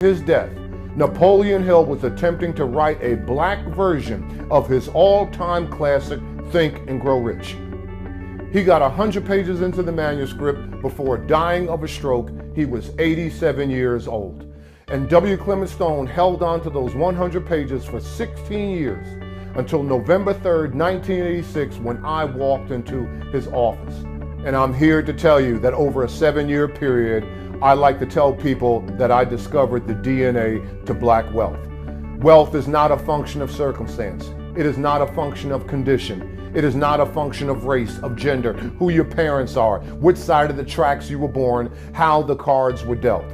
his death, Napoleon Hill was attempting to write a black version of his all-time classic, Think and Grow Rich. He got 100 pages into the manuscript before dying of a stroke. He was 87 years old. And W. Clement Stone held on to those 100 pages for 16 years until November 3rd, 1986, when I walked into his office. And I'm here to tell you that over a 7-year period, I like to tell people that I discovered the DNA to black wealth. Wealth is not a function of circumstance. It is not a function of condition. It is not a function of race, of gender, who your parents are, which side of the tracks you were born, how the cards were dealt.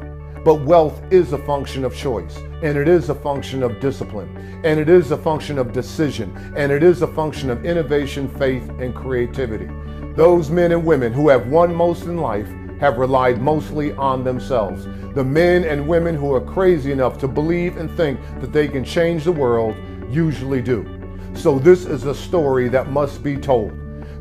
But wealth is a function of choice, and it is a function of discipline, and it is a function of decision, and it is a function of innovation, faith, and creativity. Those men and women who have won most in life have relied mostly on themselves. The men and women who are crazy enough to believe and think that they can change the world usually do. So this is a story that must be told.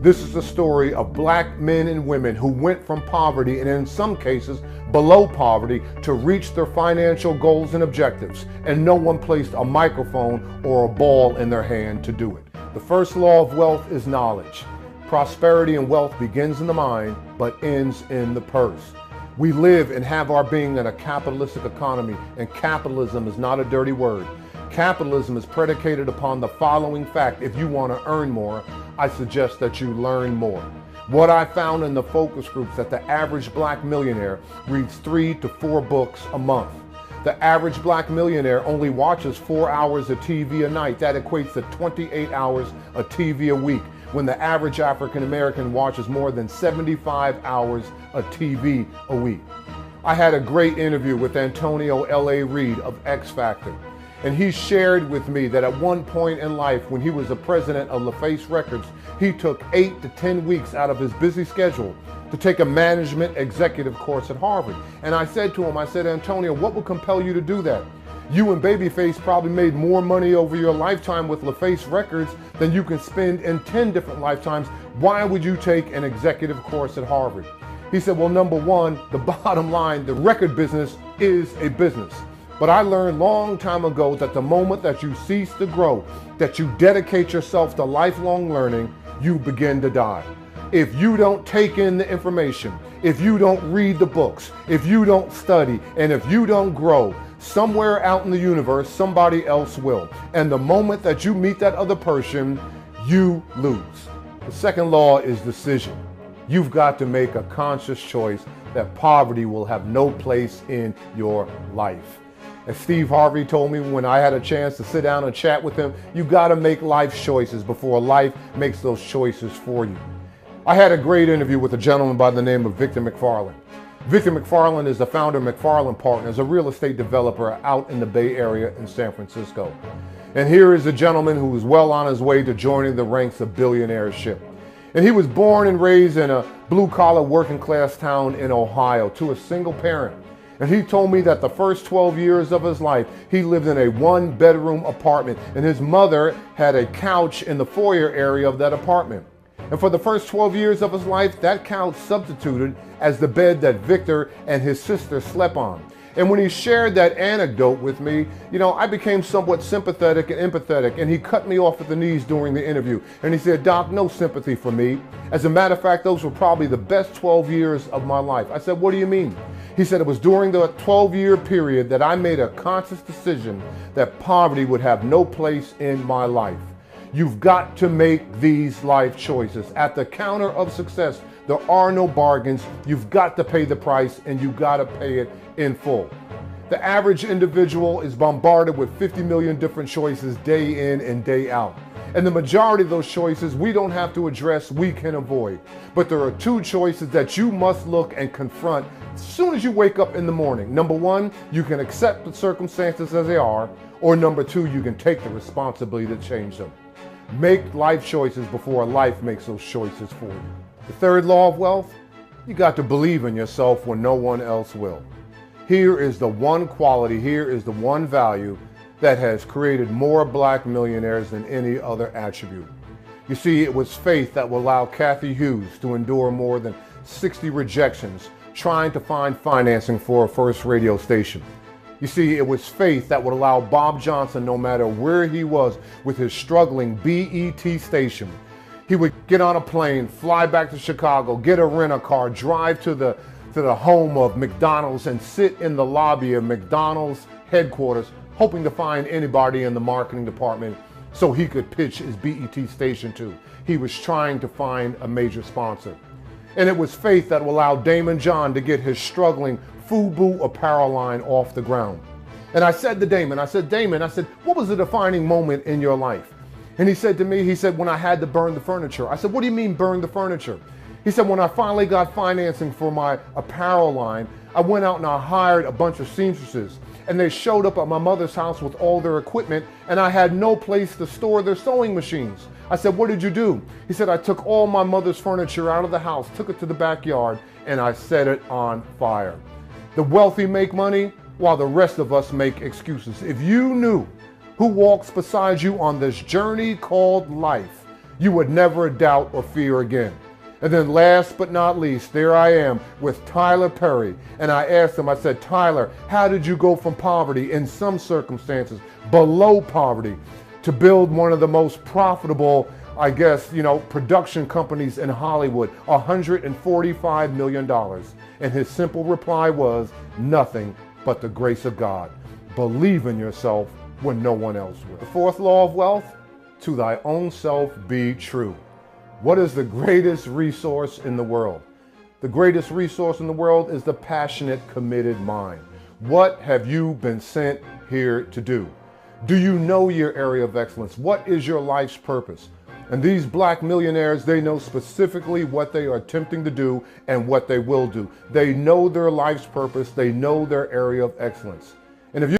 This is a story of black men and women who went from poverty, and in some cases below poverty, to reach their financial goals and objectives, and no one placed a microphone or a ball in their hand to do it. The first law of wealth is knowledge. Prosperity and wealth begins in the mind, but ends in the purse. We live and have our being in a capitalistic economy, and capitalism is not a dirty word. Capitalism is predicated upon the following fact: if you want to earn more, I suggest that you learn more. What I found in the focus groups that the average black millionaire reads 3 to 4 books a month. The average black millionaire only watches 4 hours of TV a night. That equates to 28 hours of TV a week, when the average African American watches more than 75 hours of TV a week. I had a great interview with Antonio L.A. Reid of X Factor, and he shared with me that at one point in life, when he was the president of LaFace Records, he took 8 to 10 weeks out of his busy schedule to take a management executive course at Harvard. And I said to him, I said, Antonio, what would compel you to do that? You and Babyface probably made more money over your lifetime with LaFace Records than you can spend in 10 different lifetimes. Why would you take an executive course at Harvard? He said, well, number one, the bottom line, the record business is a business. But I learned long time ago that the moment that you cease to grow, that you dedicate yourself to lifelong learning, you begin to die. If you don't take in the information, if you don't read the books, if you don't study, and if you don't grow, somewhere out in the universe, somebody else will. And the moment that you meet that other person, you lose. The second law is decision. You've got to make a conscious choice that poverty will have no place in your life. As Steve Harvey told me when I had a chance to sit down and chat with him, you got to make life choices before life makes those choices for you. I had a great interview with a gentleman by the name of Victor McFarlane. Victor McFarlane is the founder of McFarlane Partners, a real estate developer out in the Bay Area in San Francisco. And here is a gentleman who is well on his way to joining the ranks of billionaireship. And he was born and raised in a blue-collar working class town in Ohio to a single parent. And he told me that the first 12 years of his life, he lived in a 1-bedroom apartment, and his mother had a couch in the foyer area of that apartment. And for the first 12 years of his life, that couch substituted as the bed that Victor and his sister slept on. And when he shared that anecdote with me, I became somewhat sympathetic and empathetic, and he cut me off at the knees during the interview. And he said, Doc, no sympathy for me. As a matter of fact, those were probably the best 12 years of my life. I said, what do you mean? He said, it was during the 12-year period that I made a conscious decision that poverty would have no place in my life. You've got to make these life choices. At the counter of success, there are no bargains. You've got to pay the price, and you've got to pay it in full. The average individual is bombarded with 50 million different choices day in and day out. And the majority of those choices we don't have to address, we can avoid. But there are 2 choices that you must look and confront as soon as you wake up in the morning. Number 1, you can accept the circumstances as they are, or number 2, you can take the responsibility to change them. Make life choices before life makes those choices for you. The third law of wealth, you got to believe in yourself when no one else will. Here is the one quality, here is the one value that has created more black millionaires than any other attribute. You see, it was faith that will allow Kathy Hughes to endure more than 60 rejections trying to find financing for her first radio station. You see, it was faith that would allow Bob Johnson, no matter where he was with his struggling BET station, he would get on a plane, fly back to Chicago, get a rent-a-car, drive to the home of McDonald's and sit in the lobby of McDonald's headquarters, hoping to find anybody in the marketing department so he could pitch his BET station to. He was trying to find a major sponsor. And it was faith that would allow Damon John to get his struggling FUBU apparel line off the ground. And I said to Damon, Damon, what was the defining moment in your life? And he said to me, when I had to burn the furniture. I said, what do you mean burn the furniture? He said, when I finally got financing for my apparel line, I went out and I hired a bunch of seamstresses, and they showed up at my mother's house with all their equipment, and I had no place to store their sewing machines. I said, what did you do? He said, I took all my mother's furniture out of the house, took it to the backyard, and I set it on fire. The wealthy make money while the rest of us make excuses. If you knew who walks beside you on this journey called life, you would never doubt or fear again. And then last but not least, there I am with Tyler Perry. And I asked him, I said, Tyler, how did you go from poverty, in some circumstances, below poverty, to build one of the most profitable, production companies in Hollywood, $145 million? And his simple reply was, nothing but the grace of God. Believe in yourself when no one else will. The fourth law of wealth, to thy own self be true. What is the greatest resource in the world? The greatest resource in the world is the passionate, committed mind. What have you been sent here to do? Do you know your area of excellence? What is your life's purpose? And these black millionaires, they know specifically what they are attempting to do and what they will do. They know their life's purpose. They know their area of excellence. And if you